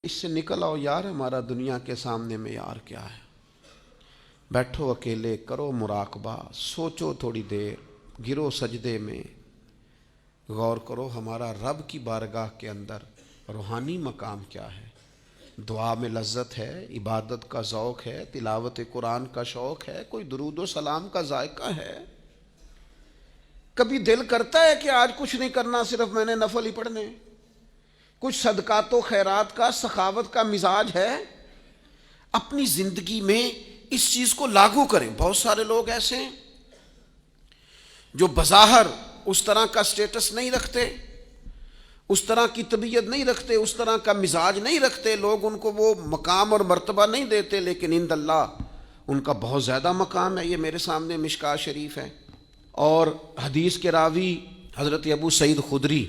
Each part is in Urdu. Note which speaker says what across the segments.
Speaker 1: اس سے نکل آؤ یار، ہمارا دنیا کے سامنے معیار کیا ہے؟ بیٹھو اکیلے، کرو مراقبہ، سوچو تھوڑی دیر، گرو سجدے میں، غور کرو ہمارا رب کی بارگاہ کے اندر روحانی مقام کیا ہے۔ دعا میں لذت ہے، عبادت کا ذوق ہے، تلاوت قرآن کا شوق ہے، کوئی درود و سلام کا ذائقہ ہے۔ کبھی دل کرتا ہے کہ آج کچھ نہیں کرنا، صرف میں نے نفل ہی پڑھنے؟ کچھ صدقات و خیرات کا، سخاوت کا مزاج ہے؟ اپنی زندگی میں اس چیز کو لاگو کریں۔ بہت سارے لوگ ایسے ہیں جو بظاہر اس طرح کا سٹیٹس نہیں رکھتے، اس طرح کی طبیعت نہیں رکھتے، اس طرح کا مزاج نہیں رکھتے، لوگ ان کو وہ مقام اور مرتبہ نہیں دیتے، لیکن عند اللہ ان کا بہت زیادہ مقام ہے۔ یہ میرے سامنے مشکوٰۃ شریف ہے، اور حدیث کے راوی حضرت ابو سعید خدری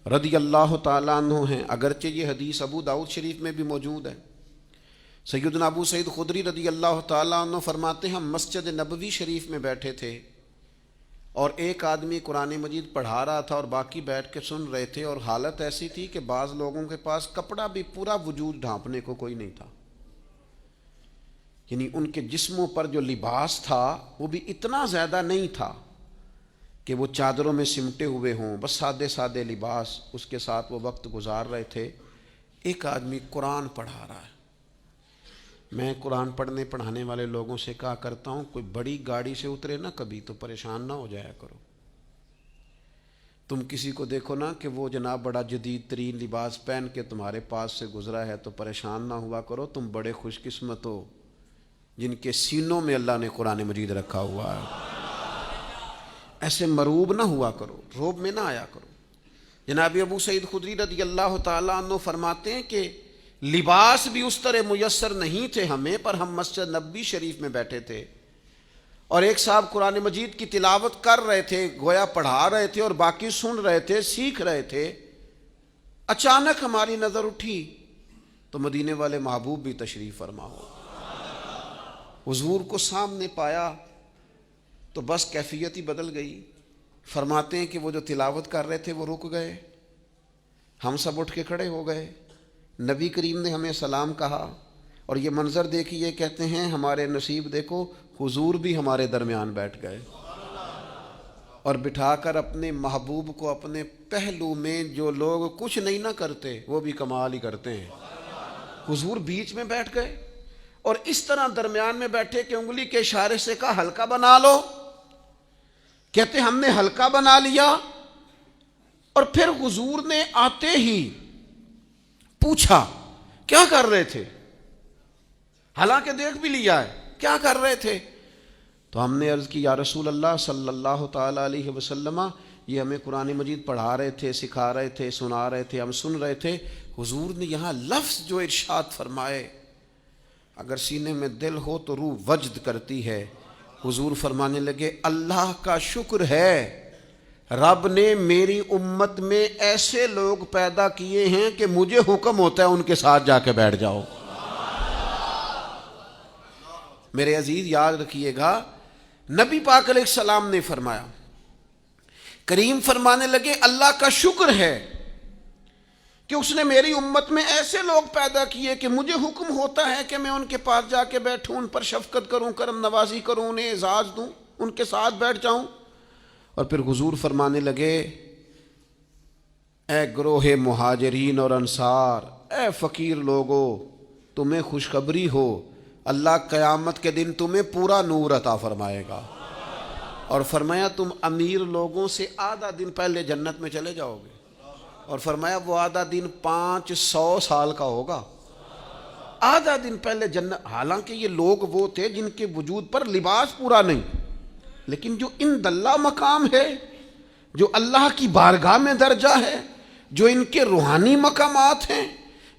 Speaker 1: رضی اللہ تعالیٰ عنہ ہیں، اگرچہ یہ حدیث ابو داؤد شریف میں بھی موجود ہے۔ سیدنا ابو سعید خدری رضی اللہ تعالیٰ عنہ فرماتے ہیں، ہم مسجد نبوی شریف میں بیٹھے تھے اور ایک آدمی قرآن مجید پڑھا رہا تھا اور باقی بیٹھ کے سن رہے تھے، اور حالت ایسی تھی کہ بعض لوگوں کے پاس کپڑا بھی پورا وجود ڈھانپنے کو کوئی نہیں تھا، یعنی ان کے جسموں پر جو لباس تھا وہ بھی اتنا زیادہ نہیں تھا کہ وہ چادروں میں سمٹے ہوئے ہوں، بس سادے سادے لباس، اس کے ساتھ وہ وقت گزار رہے تھے۔ ایک آدمی قرآن پڑھا رہا ہے۔ میں قرآن پڑھانے والے لوگوں سے کہا کرتا ہوں، کوئی بڑی گاڑی سے اترے نا کبھی تو پریشان نہ ہو جایا کرو۔ تم کسی کو دیکھو نا کہ وہ جناب بڑا جدید ترین لباس پہن کے تمہارے پاس سے گزرا ہے تو پریشان نہ ہوا کرو، تم بڑے خوش قسمت ہو جن کے سینوں میں اللہ نے قرآن مجید رکھا ہوا ہے۔ ایسے مروب نہ ہوا کرو، روب میں نہ آیا کرو۔ جناب ابو سعید خدری رضی اللہ تعالیٰ عنہ فرماتے ہیں کہ لباس بھی اس طرح میسر نہیں تھے ہمیں، پر ہم مسجد نبوی شریف میں بیٹھے تھے اور ایک صاحب قرآن مجید کی تلاوت کر رہے تھے، گویا پڑھا رہے تھے اور باقی سن رہے تھے، سیکھ رہے تھے۔ اچانک ہماری نظر اٹھی تو مدینے والے محبوب بھی تشریف فرما ہو، حضور کو سامنے پایا تو بس کیفیت ہی بدل گئی۔ فرماتے ہیں کہ وہ جو تلاوت کر رہے تھے وہ رک گئے، ہم سب اٹھ کے کھڑے ہو گئے، نبی کریم نے ہمیں سلام کہا، اور یہ منظر دیکھیے، کہتے ہیں ہمارے نصیب دیکھو، حضور بھی ہمارے درمیان بیٹھ گئے اور بٹھا کر اپنے محبوب کو اپنے پہلو میں۔ جو لوگ کچھ نہیں نہ کرتے وہ بھی کمال ہی کرتے ہیں، حضور بیچ میں بیٹھ گئے اور اس طرح درمیان میں بیٹھے کہ انگلی کے اشارے سے کہا ہلکا بنا لو۔ کہتے ہم نے ہلکا بنا لیا، اور پھر حضور نے آتے ہی پوچھا کیا کر رہے تھے، حالانکہ دیکھ بھی لیا ہے، کیا کر رہے تھے؟ تو ہم نے عرض کی یا رسول اللہ صلی اللہ تعالی علیہ وسلم، یہ ہمیں قرآن مجید پڑھا رہے تھے، سکھا رہے تھے، سنا رہے تھے، ہم سن رہے تھے۔ حضور نے یہاں لفظ جو ارشاد فرمائے، اگر سینے میں دل ہو تو روح وجد کرتی ہے۔ حضور فرمانے لگے، اللہ کا شکر ہے رب نے میری امت میں ایسے لوگ پیدا کیے ہیں کہ مجھے حکم ہوتا ہے ان کے ساتھ جا کے بیٹھ جاؤ۔ میرے عزیز یاد رکھیے گا، نبی پاک علیہ السلام نے فرمایا، کریم فرمانے لگے اللہ کا شکر ہے کہ اس نے میری امت میں ایسے لوگ پیدا کیے کہ مجھے حکم ہوتا ہے کہ میں ان کے پاس جا کے بیٹھوں، ان پر شفقت کروں، کرم نوازی کروں، انہیں اعزاز دوں، ان کے ساتھ بیٹھ جاؤں۔ اور پھر حضور فرمانے لگے، اے گروہ مہاجرین اور انصار، اے فقیر لوگو، تمہیں خوشخبری ہو، اللہ قیامت کے دن تمہیں پورا نور عطا فرمائے گا، اور فرمایا تم امیر لوگوں سے آدھا دن پہلے جنت میں چلے جاؤ گے، اور فرمایا وہ آدھا دن 500 سال کا ہوگا، آدھا دن پہلے جنت۔ حالانکہ یہ لوگ وہ تھے جن کے وجود پر لباس پورا نہیں، لیکن جو عند اللہ مقام ہے، جو اللہ کی بارگاہ میں درجہ ہے، جو ان کے روحانی مقامات ہیں،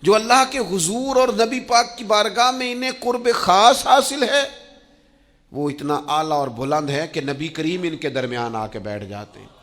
Speaker 1: جو اللہ کے حضور اور نبی پاک کی بارگاہ میں انہیں قرب خاص حاصل ہے، وہ اتنا اعلیٰ اور بلند ہے کہ نبی کریم ان کے درمیان آ کے بیٹھ جاتے ہیں۔